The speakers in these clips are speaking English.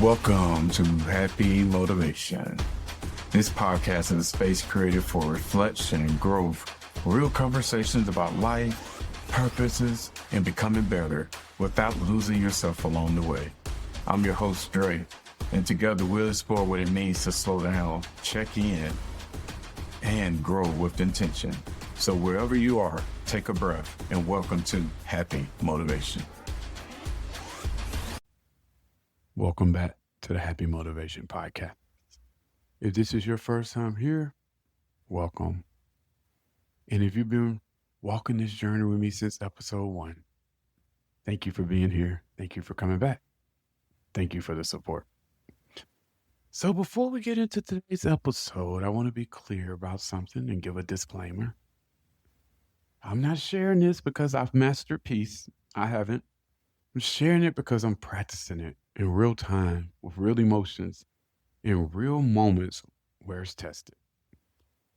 Welcome to Hape Motivation. This podcast is a space created for reflection and growth, real conversations about life, purposes, and becoming better without losing yourself along the way. I'm your host, Dre, and together we'll explore what it means to slow down, check in, and grow with intention. So wherever you are, take a breath and welcome to Hape Motivation. Welcome back to the Hape Motivation Podcast. If this is your first time here, welcome. And if you've been walking this journey with me since episode 1, thank you for being here. Thank you for coming back. Thank you for the support. So before we get into today's episode, I want to be clear about something and give a disclaimer. I'm not sharing this because I've mastered peace. I haven't. I'm sharing it because I'm practicing it in real time with real emotions in real moments where it's tested.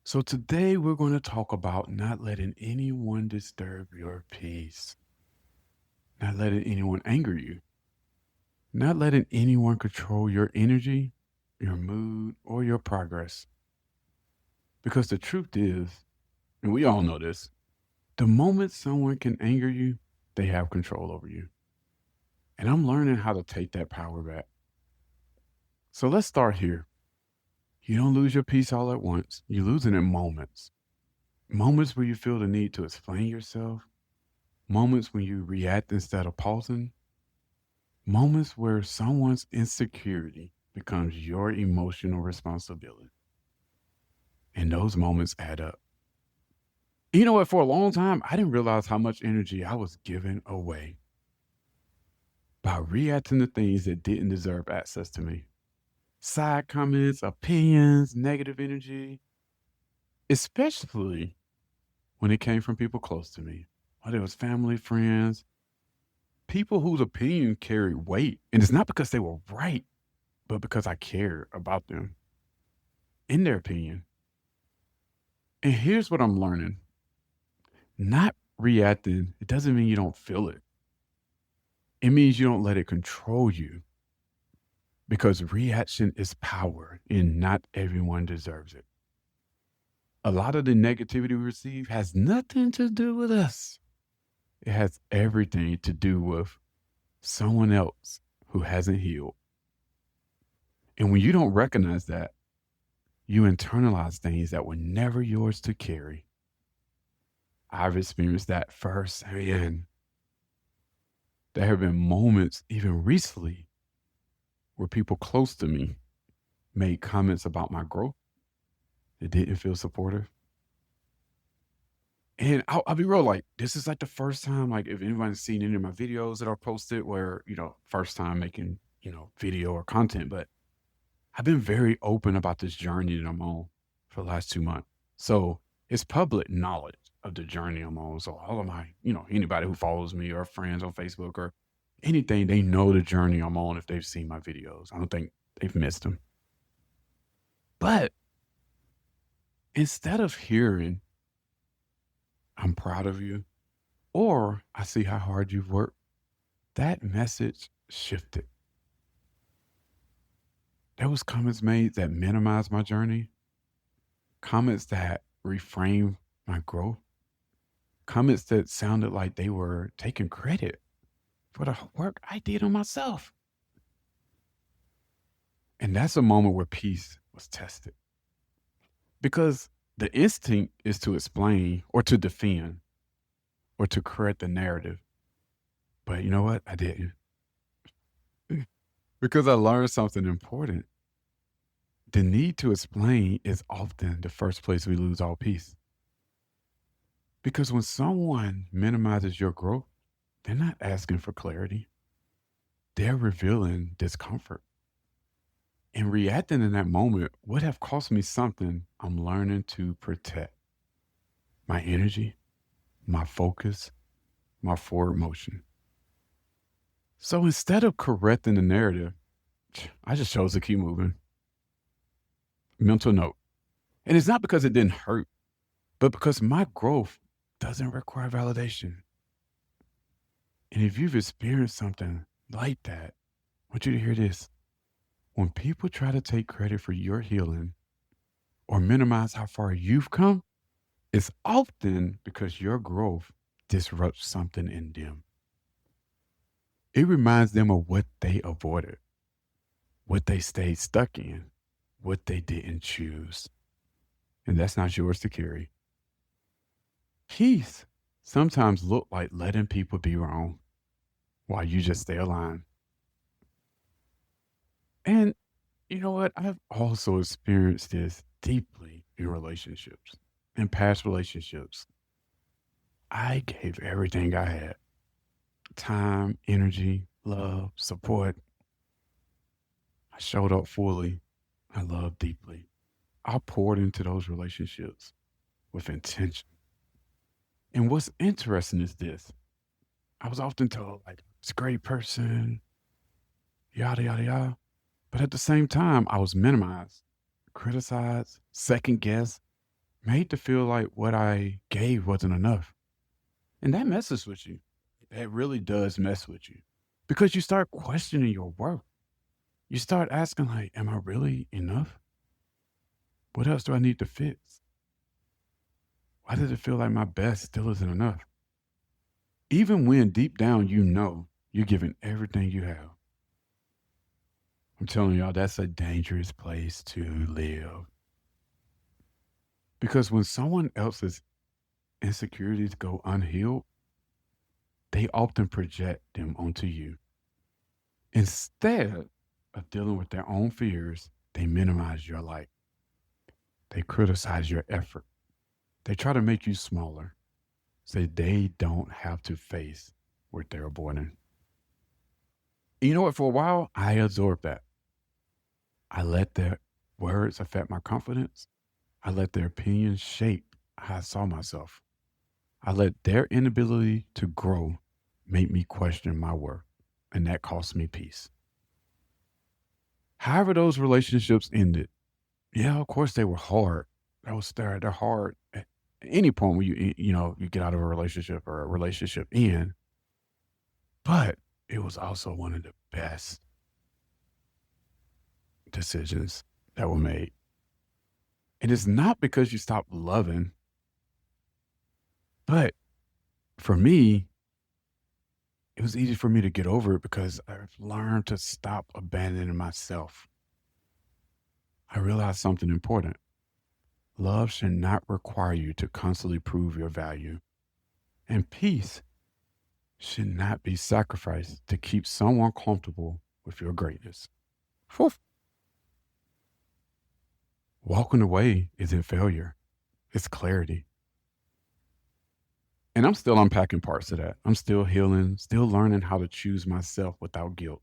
So today we're going to talk about not letting anyone disturb your peace, not letting anyone anger you, not letting anyone control your energy, your mood, or your progress. Because the truth is, and we all know this, the moment someone can anger you, they have control over you. And I'm learning how to take that power back. So let's start here. You don't lose your peace all at once. You lose it in moments. Moments where you feel the need to explain yourself. Moments when you react instead of pausing. Moments where someone's insecurity becomes your emotional responsibility. And those moments add up. You know what? For a long time, I didn't realize how much energy I was giving away by reacting to things that didn't deserve access to me. Side comments, opinions, negative energy, especially when it came from people close to me, whether it was family, friends, people whose opinion carried weight. And it's not because they were right, but because I cared about them in their opinion. And here's what I'm learning. Not reacting, it doesn't mean you don't feel it. It means you don't let it control you, because reaction is power and not everyone deserves it. A lot of the negativity we receive has nothing to do with us. It has everything to do with someone else who hasn't healed. And when you don't recognize that, you internalize things that were never yours to carry. I've experienced that firsthand. There have been moments, even recently, where people close to me made comments about my growth that didn't feel supportive. And I'll be real, like, this is like the first time, like, if anybody's seen any of my videos that are posted where, first time making, video or content, but I've been very open about this journey that I'm on for the last 2 months. So it's public knowledge of the journey I'm on. So all of my, anybody who follows me or friends on Facebook or anything, they know the journey I'm on if they've seen my videos. I don't think they've missed them. But instead of hearing, I'm proud of you, or I see how hard you've worked, that message shifted. There was comments made that minimized my journey, comments that reframed my growth, comments that sounded like they were taking credit for the work I did on myself. And that's a moment where peace was tested. Because the instinct is to explain or to defend or to correct the narrative. But you know what? I didn't. Because I learned something important. The need to explain is often the first place we lose all peace. Because when someone minimizes your growth, they're not asking for clarity. They're revealing discomfort. And reacting in that moment would have cost me something I'm learning to protect. My energy, my focus, my forward motion. So instead of correcting the narrative, I just chose to keep moving. Mental note. And it's not because it didn't hurt, but because my growth doesn't require validation. And if you've experienced something like that, I want you to hear this. When people try to take credit for your healing or minimize how far you've come, it's often because your growth disrupts something in them. It reminds them of what they avoided, what they stayed stuck in, what they didn't choose. And that's not yours to carry. Peace sometimes look like letting people be wrong while you just stay aligned. And you know what? I've also experienced this deeply in relationships, in past relationships. I gave everything I had: time, energy, love, support. I showed up fully. I loved deeply. I poured into those relationships with intention. And what's interesting is this: I was often told, like, it's a great person, yada, yada, yada. But at the same time, I was minimized, criticized, second guessed, made to feel like what I gave wasn't enough. And that messes with you. That really does mess with you because you start questioning your worth. You start asking, like, am I really enough? What else do I need to fix? Why does it feel like my best still isn't enough? Even when deep down you know you're giving everything you have. I'm telling y'all, that's a dangerous place to live. Because when someone else's insecurities go unhealed, they often project them onto you. Instead of dealing with their own fears, they minimize your light. They criticize your effort. They try to make you smaller so they don't have to face what they're avoiding. You know what? For a while, I absorbed that. I let their words affect my confidence. I let their opinions shape how I saw myself. I let their inability to grow make me question my worth, and that cost me peace. However, those relationships ended. Yeah, of course they were hard. They're hard at any point when you get out of a relationship or a relationship end. But it was also one of the best decisions that were made. And it's not because you stopped loving, but for me, it was easy for me to get over it because I've learned to stop abandoning myself. I realized something important. Love should not require you to constantly prove your value. And peace should not be sacrificed to keep someone comfortable with your greatness. Whew. Walking away isn't failure, it's clarity. And I'm still unpacking parts of that. I'm still healing, still learning how to choose myself without guilt.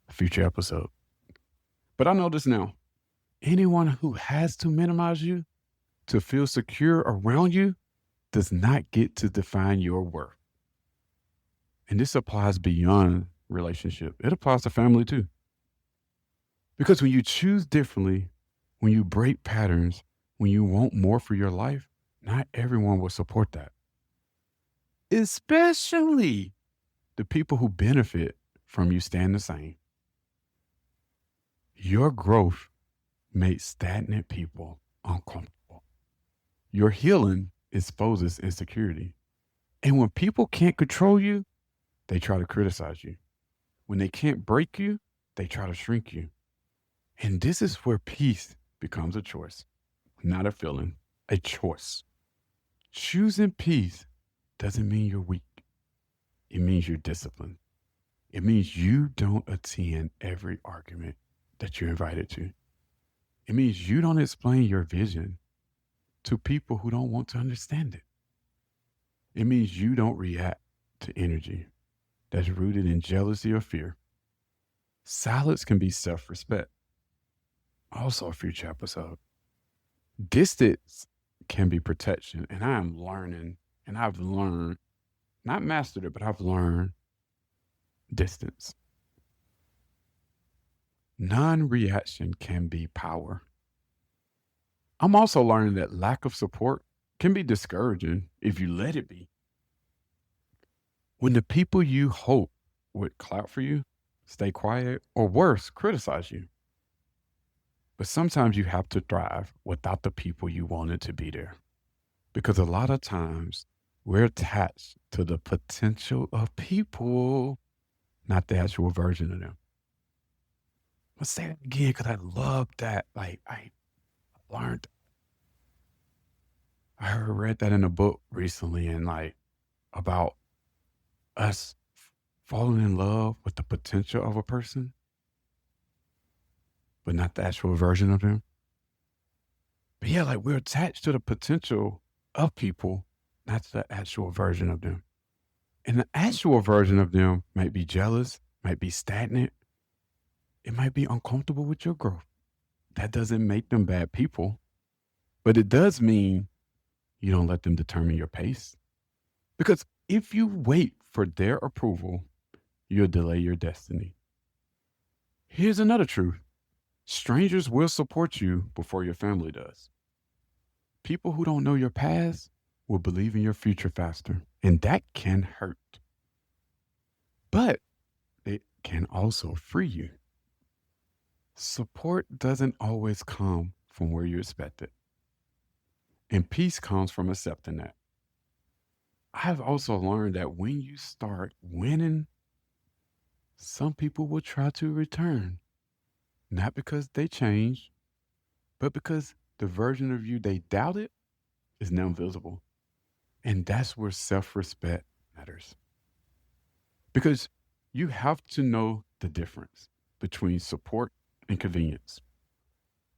A future episode. But I know this now. Anyone who has to minimize you to feel secure around you does not get to define your worth. And this applies beyond relationship. It applies to family too. Because when you choose differently, when you break patterns, when you want more for your life, not everyone will support that. Especially the people who benefit from you staying the same. Your growth makes stagnant people uncomfortable. Your healing exposes insecurity. And when people can't control you, they try to criticize you. When they can't break you, they try to shrink you. And this is where peace becomes a choice, not a feeling, a choice. Choosing peace doesn't mean you're weak. It means you're disciplined. It means you don't attend every argument that you're invited to. It means you don't explain your vision to people who don't want to understand it. It means you don't react to energy that's rooted in jealousy or fear. Silence can be self-respect. Also a future episode. Distance can be protection. And I am learning, and I've learned, not mastered it, but I've learned distance. Non-reaction can be power. I'm also learning that lack of support can be discouraging if you let it be. When the people you hope would clap for you stay quiet, or worse, criticize you. But sometimes you have to thrive without the people you wanted to be there. Because a lot of times we're attached to the potential of people, not the actual version of them. Let's say that again because I love that. Like I learned, read that in a book recently, and like about us falling in love with the potential of a person, but not the actual version of them. But yeah, like we're attached to the potential of people, not to the actual version of them. And the actual version of them might be jealous, might be stagnant, it might be uncomfortable with your growth. That doesn't make them bad people, but it does mean you don't let them determine your pace. Because if you wait for their approval, you'll delay your destiny. Here's another truth: strangers will support you before your family does. People who don't know your past will believe in your future faster, and that can hurt. But it can also free you. Support doesn't always come from where you expect it, and peace comes from accepting that. I've also learned that when you start winning, some people will try to return, not because they changed, but because the version of you they doubted is now visible. And that's where self respect matters. Because you have to know the difference between support and convenience,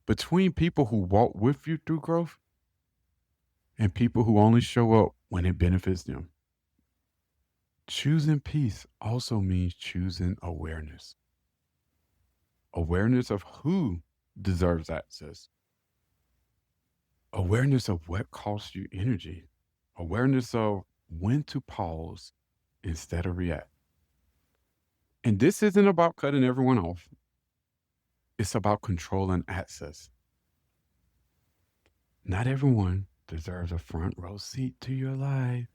between people who walk with you through growth and people who only show up when it benefits them. Choosing peace also means choosing awareness. Awareness of who deserves access. Awareness of what costs you energy. Awareness of when to pause instead of react. And this isn't about cutting everyone off. It's about controlling access. Not everyone deserves a front row seat to your life.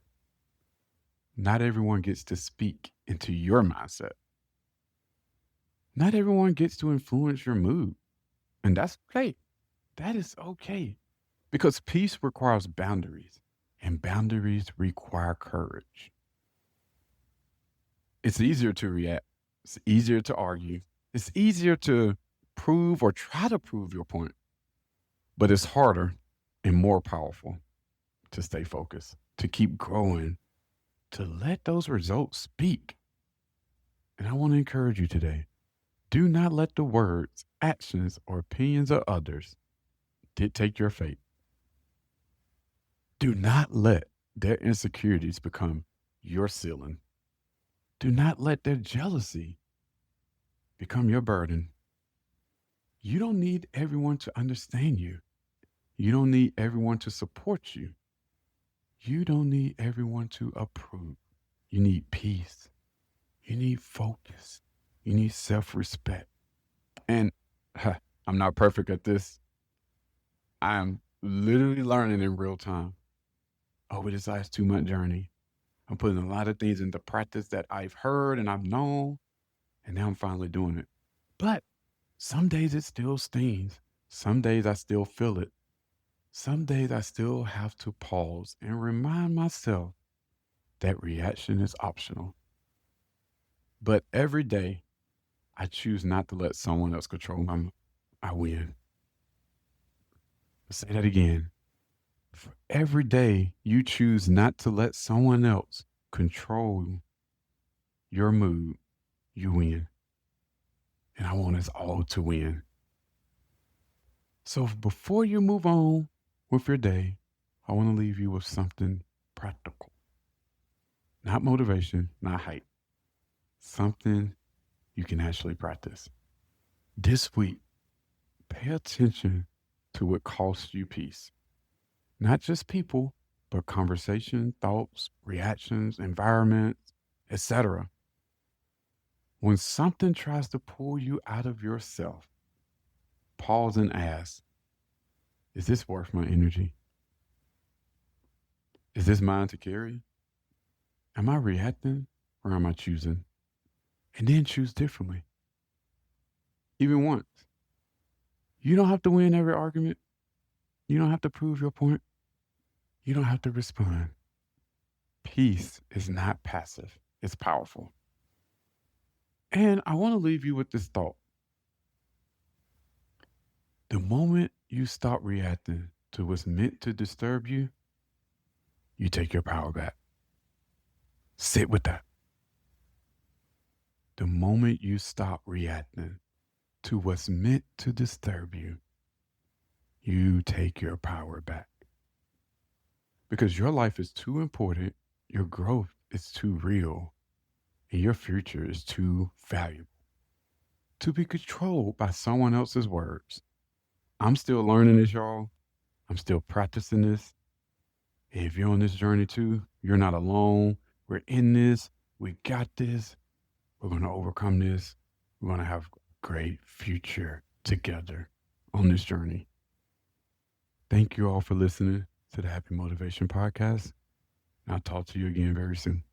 Not everyone gets to speak into your mindset. Not everyone gets to influence your mood. And that's okay. That is okay. Because peace requires boundaries, and boundaries require courage. It's easier to react. It's easier to argue. It's easier to prove or try to prove your point. But it's harder and more powerful to stay focused, to keep growing, to let those results speak. And I want to encourage you today: do not let the words, actions, or opinions of others dictate your fate. Do not let their insecurities become your ceiling. Do not let their jealousy become your burden. You don't need everyone to understand you. You don't need everyone to support you. You don't need everyone to approve. You need peace. You need focus. You need self respect. And I'm not perfect at this. I'm literally learning in real time over this last 2-month journey. I'm putting a lot of things into practice that I've heard and I've known, and now I'm finally doing it. But some days it still stings. Some days I still feel it. Some days I still have to pause and remind myself that reaction is optional. But every day I choose not to let someone else control my win. I'll say that again. For every day you choose not to let someone else control your mood, you win. And I want us all to win. So before you move on with your day, I want to leave you with something practical. Not motivation, not hype. Something you can actually practice. This week, pay attention to what costs you peace. Not just people, but conversation, thoughts, reactions, environments, etc. When something tries to pull you out of yourself, pause and ask, is this worth my energy? Is this mine to carry? Am I reacting or am I choosing? and then choose differently. Even once. You don't have to win every argument. You don't have to prove your point. You don't have to respond. Peace is not passive, it's powerful. And I want to leave you with this thought. The moment you stop reacting to what's meant to disturb you, you take your power back. Sit with that. The moment you stop reacting to what's meant to disturb you, you take your power back. Because your life is too important, your growth is too real, and your future is too valuable to be controlled by someone else's words. I'm still learning this, y'all. I'm still practicing this. If you're on this journey too, you're not alone. We're in this. We got this. We're going to overcome this. We're going to have a great future together on this journey. Thank you all for listening to the Hape Motivation Podcast. I'll talk to you again very soon.